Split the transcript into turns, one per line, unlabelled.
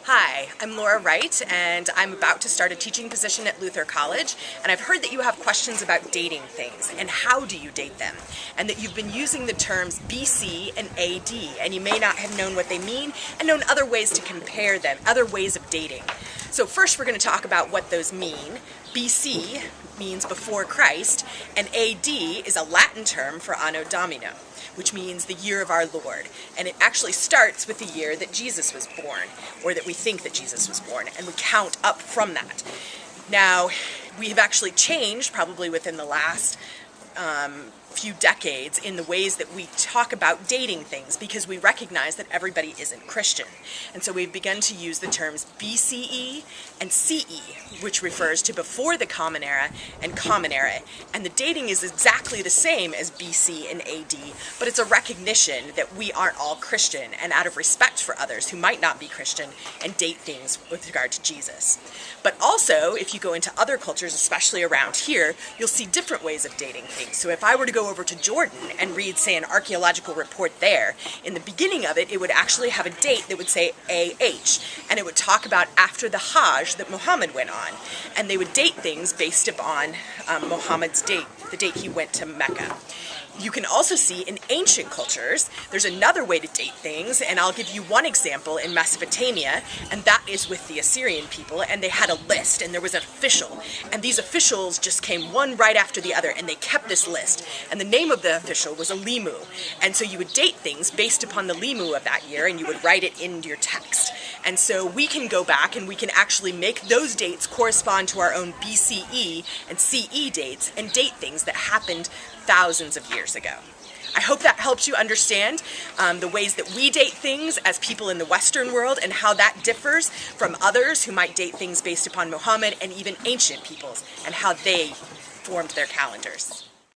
Hi, I'm Laura Wright, and I'm about to start a teaching position at Luther College, and I've heard that you have questions about dating things, and how do you date them, and that you've been using the terms BC and AD, and you may not have known what they mean, and known other ways to compare them, other ways of dating. So first we're going to talk about what those mean. BC means before Christ, and AD is a Latin term for Anno Domini, which means the year of our Lord. And it actually starts with the year that Jesus was born, or that we think that Jesus was born, and we count up from that. Now, we have actually changed, probably within the last few decades, in the ways that we talk about dating things, because we recognize that everybody isn't Christian. And so we've begun to use the terms BCE and CE, which refers to before the Common Era and Common Era. And the dating is exactly the same as BC and AD, but it's a recognition that we aren't all Christian, and out of respect for others who might not be Christian, and date things with regard to Jesus. But also, if you go into other cultures, especially around here, you'll see different ways of dating things. So if I were to go over to Jordan and read, say, an archaeological report there, in the beginning of it, it would actually have a date that would say AH, and it would talk about after the Hajj that Muhammad went on, and they would date things based upon Muhammad's date, the date he went to Mecca. You can also see in ancient cultures, there's another way to date things, and I'll give you one example in Mesopotamia, and that is with the Assyrian people, and they had a list, and there was an official, and these officials just came one right after the other, and they kept this list, and the name of the official was a limu, and so you would date things based upon the limu of that year, and you would write it into your text. And so we can go back and we can actually make those dates correspond to our own BCE and CE dates, and date things that happened thousands of years ago. I hope that helps you understand the ways that we date things as people in the Western world, and how that differs from others who might date things based upon Muhammad and even ancient peoples, and how they formed their calendars.